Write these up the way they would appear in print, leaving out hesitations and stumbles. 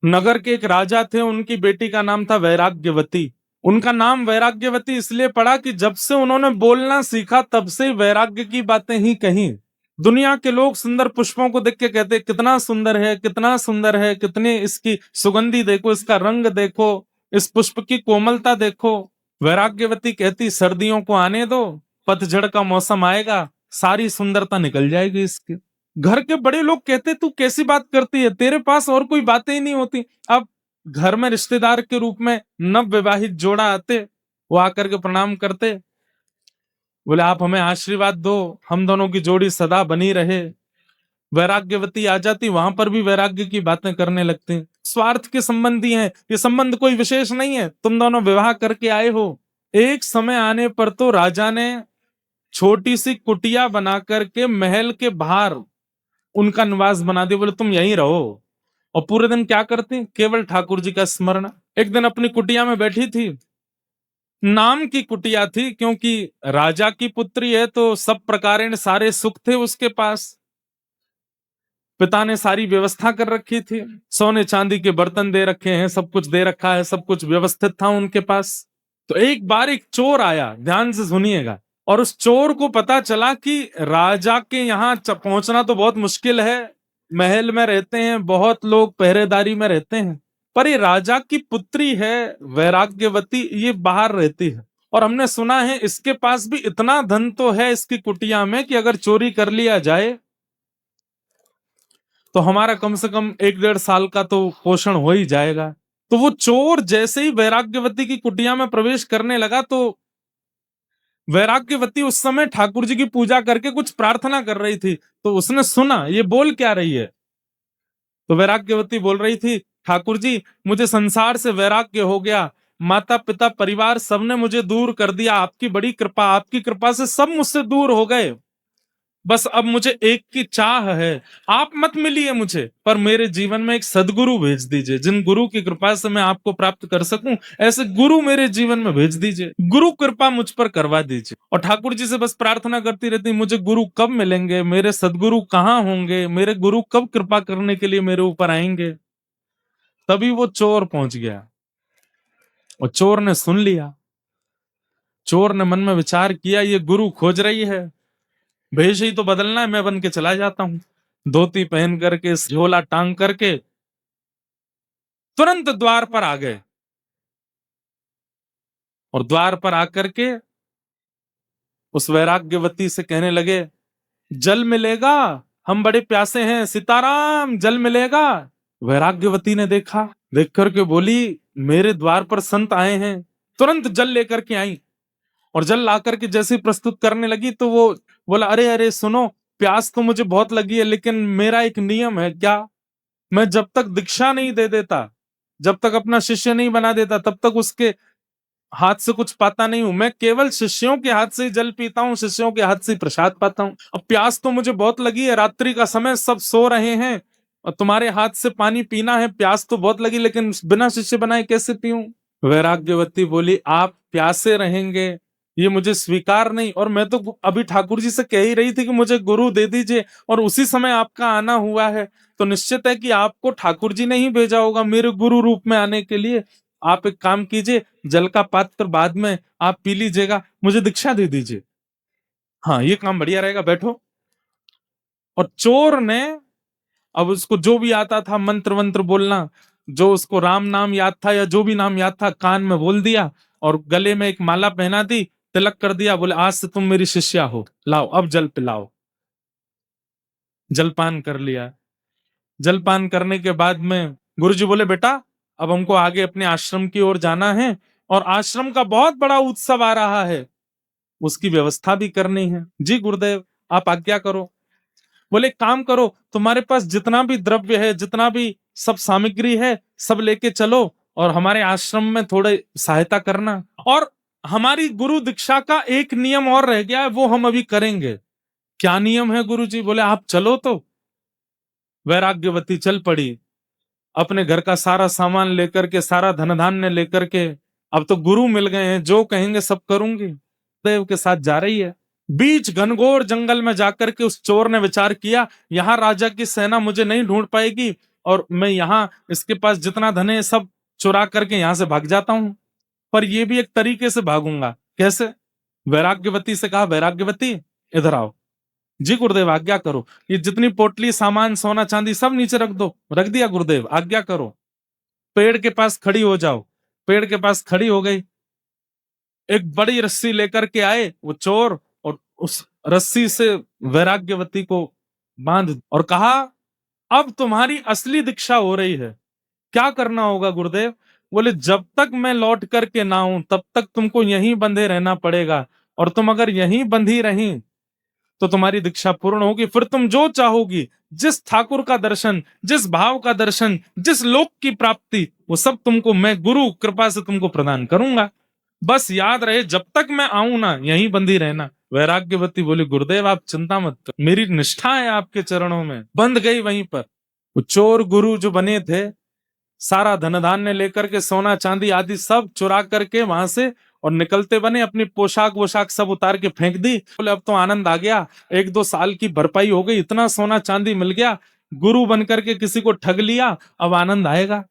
नगर के एक राजा थे, उनकी बेटी का नाम था वैराग्यवती। उनका नाम वैराग्यवती इसलिए पड़ा कि जब से उन्होंने बोलना सीखा तब से वैराग्य की बातें ही कही। दुनिया के लोग सुंदर पुष्पों को देख के कहते कितना सुंदर है, कितना सुंदर है, कितनी इसकी सुगंधी देखो, इसका रंग देखो, इस पुष्प की कोमलता देखो। वैराग्यवती कहती सर्दियों को आने दो, पतझड़ का मौसम आएगा, सारी सुंदरता निकल जाएगी इसकी। घर के बड़े लोग कहते तू कैसी बात करती है, तेरे पास और कोई बातें ही नहीं होती। अब घर में रिश्तेदार के रूप में नव विवाहित जोड़ा आते, वो आकर के प्रणाम करते, बोले आप हमें आशीर्वाद दो, हम दोनों की जोड़ी सदा बनी रहे। वैराग्यवती आ जाती, वहां पर भी वैराग्य की बातें करने लगती। स्वार्थ के संबंधी हैं, ये संबंध कोई विशेष नहीं है, तुम दोनों विवाह करके आए हो। एक समय आने पर तो राजा ने छोटी सी कुटिया बना करके महल के बाहर उनका निवास बना दिया, बोले तुम यहीं रहो। और पूरे दिन क्या करती, केवल ठाकुर जी का स्मरण। एक दिन अपनी कुटिया में बैठी थी, नाम की कुटिया थी, क्योंकि राजा की पुत्री है तो सब प्रकारेण सारे सुख थे उसके पास। पिता ने सारी व्यवस्था कर रखी थी, सोने चांदी के बर्तन दे रखे हैं, सब कुछ दे रखा है, सब कुछ व्यवस्थित था उनके पास। तो एक बार एक चोर आया, ध्यान से सुनिएगा, और उस चोर को पता चला कि राजा के यहाँ पहुंचना तो बहुत मुश्किल है, महल में रहते हैं, बहुत लोग पहरेदारी में रहते हैं, पर ये राजा की पुत्री है वैराग्यवती, ये बाहर रहती है, और हमने सुना है इसके पास भी इतना धन तो है इसकी कुटिया में कि अगर चोरी कर लिया जाए तो हमारा कम से कम 1-1.5 साल का तो पोषण हो ही जाएगा। तो वो चोर जैसे ही वैराग्यवती की कुटिया में प्रवेश करने लगा तो वैराग्यवती उस समय ठाकुर जी की पूजा करके कुछ प्रार्थना कर रही थी, तो उसने सुना ये बोल क्या रही है। तो वैराग्यवती बोल रही थी, ठाकुर जी मुझे संसार से वैराग्य हो गया, माता पिता परिवार सबने मुझे दूर कर दिया, आपकी बड़ी कृपा, आपकी कृपा से सब मुझसे दूर हो गए, बस अब मुझे एक की चाह है, आप मत मिलिए मुझे, पर मेरे जीवन में एक सदगुरु भेज दीजिए, जिन गुरु की कृपा से मैं आपको प्राप्त कर सकूं, ऐसे गुरु मेरे जीवन में भेज दीजिए, गुरु कृपा मुझ पर करवा दीजिए। और ठाकुर जी से बस प्रार्थना करती रहती, मुझे गुरु कब मिलेंगे, मेरे सदगुरु कहाँ होंगे, मेरे गुरु कब कृपा करने के लिए मेरे ऊपर आएंगे। तभी वो चोर पहुंच गया और चोर ने सुन लिया। चोर ने मन में विचार किया, ये गुरु खोज रही है, भेष ही तो बदलना है, मैं बन के चला जाता हूं। धोती पहन करके, झोला टांग करके तुरंत द्वार पर आ गए, और द्वार पर आकर के उस वैराग्यवती से कहने लगे, जल मिलेगा, हम बड़े प्यासे हैं, सीताराम जल मिलेगा। वैराग्यवती ने देखा, देख करके बोली, मेरे द्वार पर संत आए हैं। तुरंत जल लेकर के आई, और जल ला करके जैसे ही प्रस्तुत करने लगी तो वो बोला, अरे अरे सुनो, प्यास तो मुझे बहुत लगी है, लेकिन मेरा एक नियम है, क्या, मैं जब तक दीक्षा नहीं दे देता, जब तक अपना शिष्य नहीं बना देता, तब तक उसके हाथ से कुछ पाता नहीं हूं, मैं केवल शिष्यों के हाथ से ही जल पीता हूं, शिष्यों के हाथ से ही प्रसाद पाता हूं। अब प्यास तो मुझे बहुत लगी है, रात्रि का समय, सब सो रहे हैं, और तुम्हारे हाथ से पानी पीना है, प्यास तो बहुत लगी, लेकिन बिना शिष्य बनाए कैसे पीऊं। वैराग्यवती बोली, आप प्यासे रहेंगे ये मुझे स्वीकार नहीं, और मैं तो अभी ठाकुर जी से कह ही रही थी कि मुझे गुरु दे दीजिए, और उसी समय आपका आना हुआ है, तो निश्चित है कि आपको ठाकुर जी ने ही भेजा होगा मेरे गुरु रूप में आने के लिए। आप एक काम कीजिए, जल का पात्र बाद में आप पी लीजिएगा, मुझे दीक्षा दे दीजिए। हाँ, ये काम बढ़िया रहेगा, बैठो। और चोर ने, अब उसको जो भी आता था मंत्र वंत्र बोलना, जो उसको राम नाम याद था या जो भी नाम याद था, कान में बोल दिया, और गले में एक माला पहना दी, तिलक कर दिया, बोले आज से तुम मेरी शिष्या हो, लाओ अब जल पिलाओ। जलपान कर लिया। जलपान करने के बाद में गुरुजी बोले, बेटा अब हमको आगे अपने आश्रम की ओर जाना है, और आश्रम का बहुत बड़ा उत्सव आ रहा है, उसकी व्यवस्था भी करनी है। जी गुरुदेव, आप आज्ञा करो। बोले काम करो, तुम्हारे पास जितना भी द्रव्य है, जितना भी सब सामग्री है, सब लेके चलो, और हमारे आश्रम में थोड़े सहायता करना। और हमारी गुरु दीक्षा का एक नियम और रह गया है, वो हम अभी करेंगे। क्या नियम है गुरुजी? बोले आप चलो। तो वैराग्यवती चल पड़ी, अपने घर का सारा सामान लेकर के, सारा धन धान्य लेकर के, अब तो गुरु मिल गए हैं, जो कहेंगे सब करूंगी, देव के साथ जा रही है। बीच घनघोर जंगल में जाकर के उस चोर ने विचार किया, यहां राजा की सेना मुझे नहीं ढूंढ पाएगी, और मैं यहाँ इसके पास जितना धन है सब चुरा करके यहाँ से भाग जाता हूँ। पर ये भी एक तरीके से भागूंगा। कैसे? वैराग्यवती से कहा, वैराग्यवती इधर आओ। जी गुरुदेव आज्ञा करो। ये जितनी पोटली सामान सोना चांदी सब नीचे रख दो। रख दिया गुरुदेव, आज्ञा करो। पेड़ के पास खड़ी हो जाओ। पेड़ के पास खड़ी हो गई। एक बड़ी रस्सी लेकर के आए वो चोर, और उस रस्सी से वैराग्यवती को बांध और कहा, अब तुम्हारी असली दीक्षा हो रही है। क्या करना होगा गुरुदेव? बोले, जब तक मैं लौट करके ना आऊं तब तक तुमको यहीं बंधे रहना पड़ेगा, और तुम अगर यहीं बंधी रही तो तुम्हारी दीक्षा पूर्ण होगी। फिर तुम जो चाहोगी, जिस ठाकुर का दर्शन, जिस भाव का दर्शन, जिस लोक की प्राप्ति, वो सब तुमको मैं गुरु कृपा से तुमको प्रदान करूंगा। बस याद रहे जब तक मैं आऊं ना यहीं बंधी रहना। वैराग्यवती बोली, गुरुदेव आप चिंता मत करो, मेरी निष्ठा है आपके चरणों में। बंध गई वहीं पर। वो चोर गुरु जो बने थे, सारा धन धान्य लेकर के, सोना चांदी आदि सब चुरा करके वहां से और निकलते बने। अपनी पोशाक वोशाक सब उतार के फेंक दी। बोले अब तो आनंद आ गया, 1-2 साल की भरपाई हो गई, इतना सोना चांदी मिल गया, गुरु बन करके किसी को ठग लिया, अब आनंद आएगा।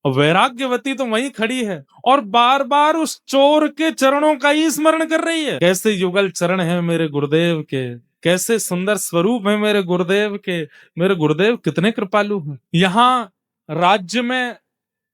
और वैराग्यवती तो वहीं खड़ी है और बार बार उस चोर के चरणों का ही स्मरण कर रही है। कैसे युगल चरण है मेरे गुरुदेव के, कैसे सुंदर स्वरूप है मेरे गुरुदेव के, मेरे गुरुदेव कितने कृपालु हैं। यहाँ राज्य में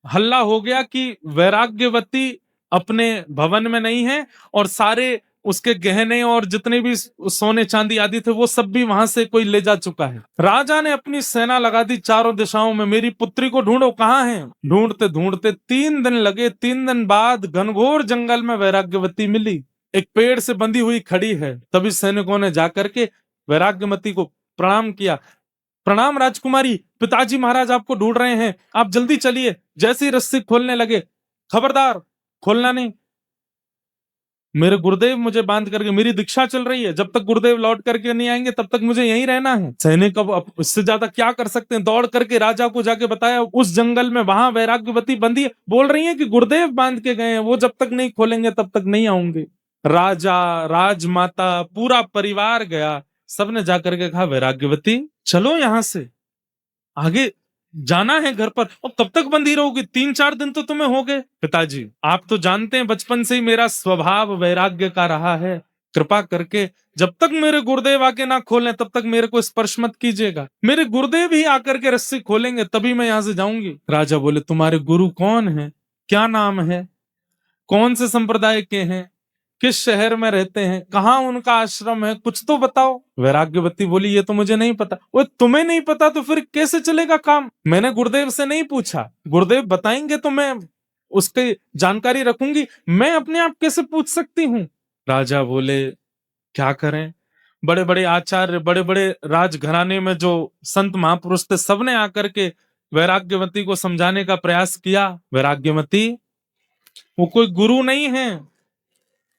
हल्ला हो गया कि वैराग्यवती अपने भवन में नहीं है, और सारे उसके गहने और जितने भी सोने चांदी आदि थे वो सब भी वहां से कोई ले जा चुका है। राजा ने अपनी सेना लगा दी चारों दिशाओं में, मेरी पुत्री को ढूंढो, कहाँ है? ढूंढते ढूंढते 3 दिन लगे। 3 दिन बाद घनघोर जंगल में वैराग्यवती मिली, एक पेड़ से बंधी हुई खड़ी है। तभी सैनिकों ने जाकर के वैराग्यवती को प्रणाम किया। प्रणाम राजकुमारी, पिताजी महाराज आपको ढूंढ रहे हैं, आप जल्दी चलिए। जैसी रस्सी खोलने लगे, खबरदार खोलना नहीं, मेरे गुरुदेव मुझे बांध करके, मेरी दीक्षा चल रही है, जब तक गुरुदेव लौट करके नहीं आएंगे तब तक मुझे यहीं रहना है। सैनिक अब इससे ज्यादा क्या कर सकते हैं, दौड़ करके राजा को जाके बताया उस जंगल में वहां वैराग्यवती बंदी है। बोल रही है कि गुरुदेव बांध के गए हैं, वो जब तक नहीं खोलेंगे तब तक नहीं आऊंगे। राजा, राजमाता, पूरा परिवार गया। सबने जाकर के कहा, वैराग्यवती चलो यहां से आगे जाना है घर पर, और तब तक बंदी रहोगी? 3-4 दिन तो तुम्हें हो गए। पिताजी आप तो जानते हैं बचपन से ही मेरा स्वभाव वैराग्य का रहा है, कृपा करके जब तक मेरे गुरुदेव आके ना खोलें तब तक मेरे को स्पर्श मत कीजिएगा। मेरे गुरुदेव ही आकर के रस्सी खोलेंगे तभी मैं यहां से जाऊंगी। राजा बोले, तुम्हारे गुरु कौन है, क्या नाम है, कौन से संप्रदाय के हैं, किस शहर में रहते हैं, कहाँ उनका आश्रम है, कुछ तो बताओ। वैराग्यवती बोली, ये तो मुझे नहीं पता। वो तुम्हें नहीं पता तो फिर कैसे चलेगा काम? मैंने गुरुदेव से नहीं पूछा, गुरुदेव बताएंगे तो मैं उसकी जानकारी रखूंगी, मैं अपने आप कैसे पूछ सकती हूँ? राजा बोले, क्या करें, बड़े बड़े आचार्य, बड़े बड़े राजघराने में जो संत महापुरुष थे, सबने आकर के वैराग्यवती को समझाने का प्रयास किया। वैराग्यवती वो कोई गुरु नहीं है,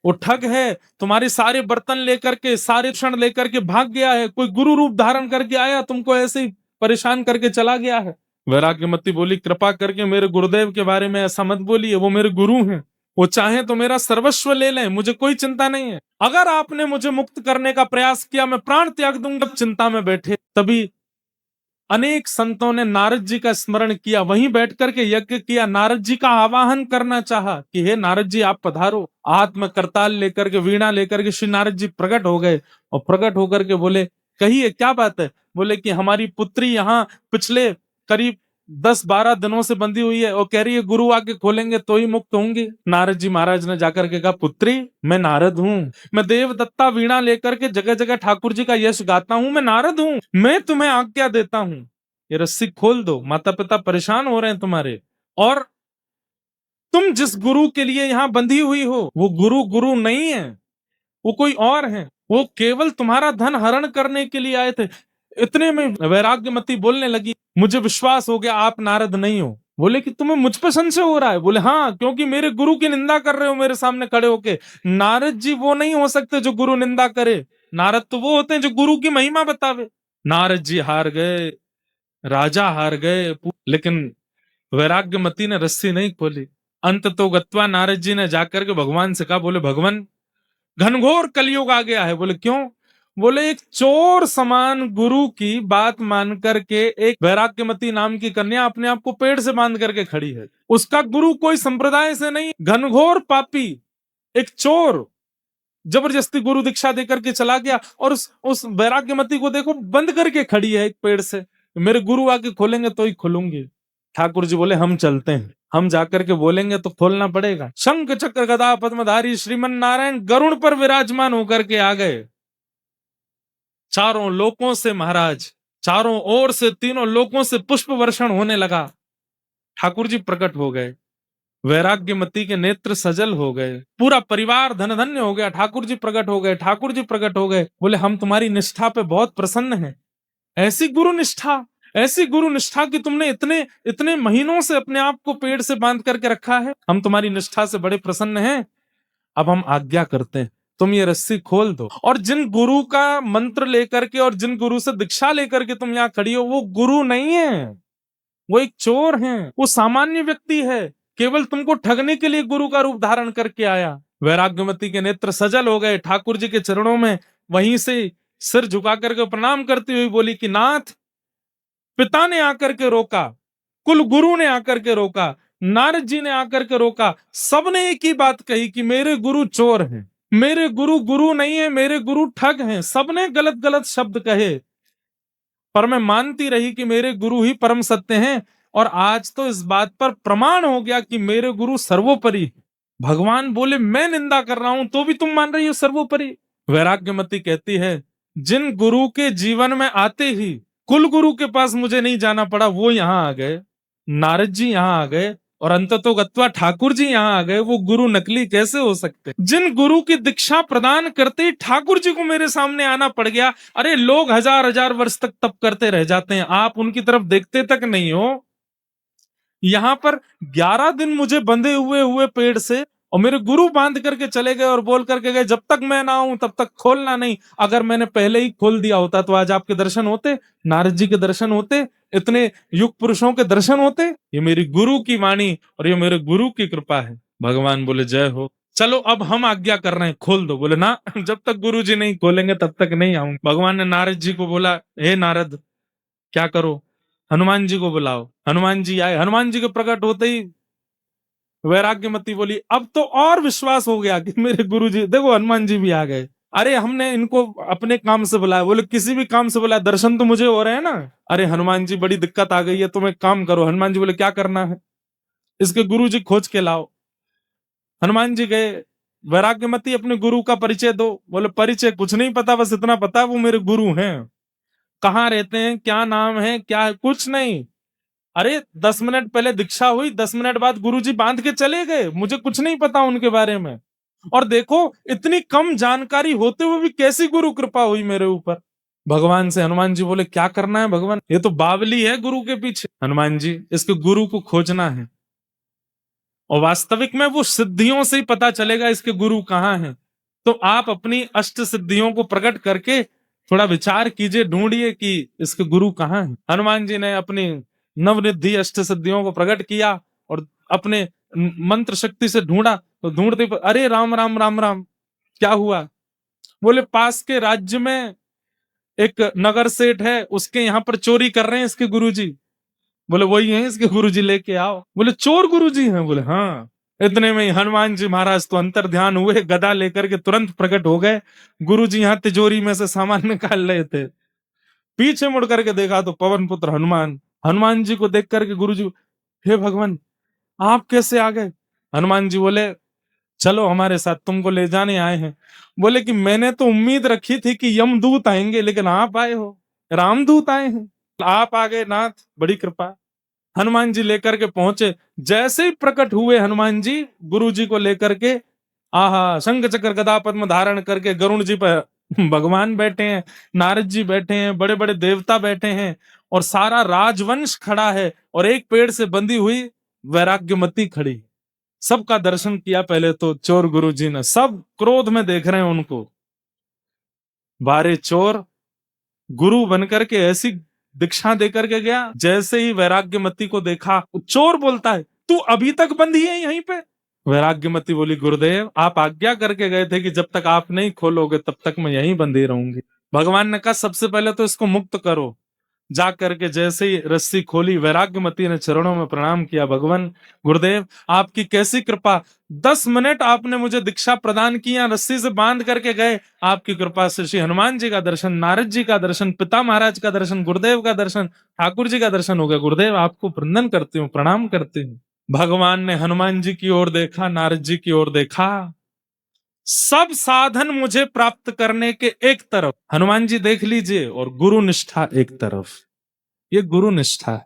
वो ठग है, तुम्हारे सारे बर्तन लेकर के, सारे क्षण लेकर के भाग गया है, कोई गुरु रूप धारण करके आया, तुमको ऐसे ही परेशान करके चला गया है। वैराग्यवती बोली, कृपा करके मेरे गुरुदेव के बारे में ऐसा मत बोलिए, वो मेरे गुरु हैं, वो चाहे तो मेरा सर्वस्व ले लें, मुझे कोई चिंता नहीं है। अगर आपने मुझे मुक्त करने का प्रयास किया, मैं प्राण त्याग दूंगा। चिंता में बैठे तभी अनेक संतों ने नारद जी का स्मरण किया, वहीं बैठ करके यज्ञ किया, नारद जी का आवाहन करना चाहा कि हे नारद जी आप पधारो। आत्म करताल लेकर के, वीणा लेकर के श्री नारद जी प्रकट हो गए, और प्रकट होकर के बोले, कहिए क्या बात है? बोले कि हमारी पुत्री यहाँ पिछले करीब 10-12 दिनों से बंधी हुई है, और कह रही है गुरु आके खोलेंगे तो ही मुक्त होंगी। नारद जी महाराज ने जाकर के कहा, पुत्री मैं नारद हूँ, मैं देवदत्ता वीणा लेकर के जगह जगह ठाकुर जी का यश गाता हूँ, मैं नारद हूँ, मैं तुम्हें आज्ञा देता हूँ, ये रस्सी खोल दो, माता पिता परेशान हो रहे हैं तुम्हारे, और तुम जिस गुरु के लिए यहाँ बंधी हुई हो वो गुरु गुरु नहीं है, वो कोई और है, वो केवल तुम्हारा धन हरण करने के लिए आए थे। इतने में वैराग्यवती बोलने लगी, मुझे विश्वास हो गया आप नारद नहीं हो। बोले कि तुम्हें मुझ पर संशय हो रहा है? बोले हाँ, क्योंकि मेरे गुरु की निंदा कर रहे हो मेरे सामने खड़े होके। नारद जी वो नहीं हो सकते जो गुरु निंदा करे, नारद तो वो होते हैं जो गुरु की महिमा बतावे। नारद जी हार गए, राजा हार गए, लेकिन वैराग्यवती ने रस्सी नहीं खोली। अंत तो गत्वा नारद जी ने जाकर के भगवान से कहा, बोले भगवान घनघोर कलयुग आ गया है। बोले क्यों? बोले एक चोर समान गुरु की बात मान करके एक वैराग्यमती नाम की कन्या अपने आप को पेड़ से बांध करके खड़ी है। उसका गुरु कोई संप्रदाय से नहीं, घनघोर पापी एक चोर जबरदस्ती गुरु दीक्षा देकर के चला गया, और उस वैराग्यमती को देखो बंद करके खड़ी है एक पेड़ से। मेरे गुरु आके खोलेंगे तो ही खोलूंगी। ठाकुर जी बोले हम चलते हैं, हम जाकर के बोलेंगे तो खोलना पड़ेगा। शंख चक्र गदा पद्मधारी श्रीमन नारायण गरुड़ पर विराजमान होकर के आ गए। चारों लोकों से महाराज, चारों ओर से तीनों लोकों से पुष्प वर्षण होने लगा। ठाकुर जी प्रकट हो गए, वैराग्यमती के नेत्र सजल हो गए, पूरा परिवार धन धन्य हो गया। ठाकुर जी प्रकट हो गए, ठाकुर जी प्रकट हो गए। बोले हम तुम्हारी निष्ठा पे बहुत प्रसन्न हैं। ऐसी गुरु निष्ठा, ऐसी गुरु निष्ठा कि तुमने इतने इतने महीनों से अपने आप को पेड़ से बांध करके रखा है। हम तुम्हारी निष्ठा से बड़े प्रसन्न हैं। अब हम आज्ञा करते हैं, तुम ये रस्सी खोल दो। और जिन गुरु का मंत्र लेकर के और जिन गुरु से दीक्षा लेकर के तुम यहाँ खड़ी हो, वो गुरु नहीं है, वो एक चोर है, वो सामान्य व्यक्ति है, केवल तुमको ठगने के लिए गुरु का रूप धारण करके आया। वैराग्यमती के नेत्र सजल हो गए, ठाकुर जी के चरणों में वहीं से सिर झुका करके प्रणाम करती हुई बोली कि नाथ, पिता ने आकर के रोका, कुल गुरु ने आकर के रोका, नारद जी ने आकर के रोका, सबने एक ही बात कही कि मेरे गुरु चोर हैं, मेरे गुरु गुरु नहीं है, मेरे गुरु ठग हैं। सबने गलत गलत शब्द कहे, पर मैं मानती रही कि मेरे गुरु ही परम सत्य हैं। और आज तो इस बात पर प्रमाण हो गया कि मेरे गुरु सर्वोपरि है। भगवान बोले मैं निंदा कर रहा हूं तो भी तुम मान रही हो सर्वोपरि। वैराग्यमती कहती है, जिन गुरु के जीवन में आते ही कुल गुरु के पास मुझे नहीं जाना पड़ा, वो यहाँ आ गए, नारद जी यहाँ आ गए, और अंततोगत्वा ठाकुर जी यहाँ आ गए। वो गुरु नकली कैसे हो सकते? जिन गुरु की दीक्षा प्रदान करते ही ठाकुर जी को मेरे सामने आना पड़ गया। अरे लोग हजार हजार वर्ष तक तप करते रह जाते हैं, आप उनकी तरफ देखते तक नहीं हो। यहाँ पर 11 दिन मुझे बंधे हुए हुए पेड़ से, और मेरे गुरु बांध करके चले गए और बोल करके गए जब तक मैं ना आऊं तब तक खोलना नहीं। अगर मैंने पहले ही खोल दिया होता तो आज आपके दर्शन होते, नारद जी के दर्शन होते, इतने युग पुरुषों के दर्शन होते। ये मेरी गुरु की वाणी और ये मेरे गुरु की कृपा है। भगवान बोले जय हो, चलो अब हम आज्ञा कर रहे हैं, खोल दो। बोले ना, जब तक गुरु जी नहीं खोलेंगे तब तक नहीं आऊंगा। भगवान ने नारद जी को बोला, हे नारद क्या करो, हनुमान जी को बुलाओ। हनुमान जी आए, हनुमान जी के प्रकट होते ही वैराग्यमती बोली अब तो और विश्वास हो गया कि मेरे गुरु जी, देखो हनुमान जी भी आ गए। अरे हमने इनको अपने काम से बुलाया। बोले किसी भी काम से बुलाया, दर्शन तो मुझे हो रहे हैं ना। अरे हनुमान जी बड़ी दिक्कत आ गई है, तुम एक काम करो। हनुमान जी बोले क्या करना है? इसके गुरु जी खोज के लाओ। हनुमान जी गए, वैराग्यमती अपने गुरु का परिचय दो। बोले परिचय कुछ नहीं पता, बस इतना पता वो मेरे गुरु हैं। कहाँ रहते हैं, क्या नाम है, क्या है, कुछ नहीं। अरे 10 मिनट पहले दीक्षा हुई, 10 मिनट बाद गुरुजी बांध के चले गए, मुझे कुछ नहीं पता उनके बारे में। और देखो इतनी कम जानकारी होते हुए भी कैसी गुरु कृपा हुई मेरे ऊपर। भगवान से हनुमान जी बोले क्या करना है भगवान? ये तो बावली है गुरु के पीछे। हनुमान जी इसके गुरु को खोजना है, और वास्तविक में वो सिद्धियों से ही पता चलेगा इसके गुरु कहाँ हैं। तो आप अपनी अष्ट सिद्धियों को प्रकट करके थोड़ा विचार कीजिए, ढूंढिए कि इसके गुरु कहाँ हैं। हनुमान जी ने अपनी नवनिधि अष्ट सिद्धियों को प्रकट किया और अपने मंत्र शक्ति से ढूंढा, तो ढूंढते अरे राम राम राम राम, क्या हुआ? बोले पास के राज्य में एक नगर सेठ है, उसके यहाँ पर चोरी कर रहे हैं इसके गुरुजी। बोले वही है इसके गुरुजी, लेके आओ। बोले चोर गुरुजी हैं? बोले हाँ। इतने में ही हनुमान जी महाराज तो अंतर ध्यान हुए, गदा लेकर के तुरंत प्रकट हो गए। गुरुजी यहाँ तिजोरी में से सामान निकाल रहे थे, पीछे मुड़ करके देखा तो पवन पुत्र हनुमान। हनुमान जी को देख करके गुरुजी, हे भगवान आप कैसे आ गए? हनुमान जी बोले चलो हमारे साथ, तुमको ले जाने आए हैं। बोले कि मैंने तो उम्मीद रखी थी कि यमदूत आएंगे, लेकिन आप आए हो, रामदूत आए हैं। आप आ गए नाथ, बड़ी कृपा। हनुमान जी लेकर के पहुंचे, जैसे ही प्रकट हुए हनुमान जी गुरु जी को लेकर के, आहा शंख चक्र गदा पद्म धारण करके गरुण जी पर भगवान बैठे हैं, नारद जी बैठे हैं, बड़े बड़े देवता बैठे हैं, और सारा राजवंश खड़ा है, और एक पेड़ से बंधी हुई वैराग्यमती खड़ी। सबका दर्शन किया पहले तो चोर गुरु जी ने, सब क्रोध में देख रहे हैं उनको। बारे चोर, गुरु बनकर के ऐसी दीक्षा देकर के गया। जैसे ही वैराग्यमती को देखा, चोर बोलता है तू अभी तक बंधी है यहीं पे? वैराग्यमती बोली गुरुदेव आप आज्ञा करके गए थे कि जब तक आप नहीं खोलोगे तब तक मैं यहीं बंधी रहूंगी। भगवान ने कहा सबसे पहले तो इसको मुक्त करो। जा करके जैसे ही रस्सी खोली, वैराग्यमती ने चरणों में प्रणाम किया, भगवान गुरुदेव आपकी कैसी कृपा, 10 मिनट आपने मुझे दीक्षा प्रदान किया, रस्सी से बांध करके गए, आपकी कृपा से श्री हनुमान जी का दर्शन, नारद जी का दर्शन, पिता महाराज का दर्शन, गुरुदेव का दर्शन, ठाकुर जी का दर्शन हो गया। गुरुदेव आपको वंदन करती हूँ, प्रणाम करती हूँ। भगवान ने हनुमान जी की ओर देखा, नारद जी की ओर देखा, सब साधन मुझे प्राप्त करने के एक तरफ, हनुमान जी देख लीजिए, और गुरु निष्ठा एक तरफ। ये गुरु निष्ठा है।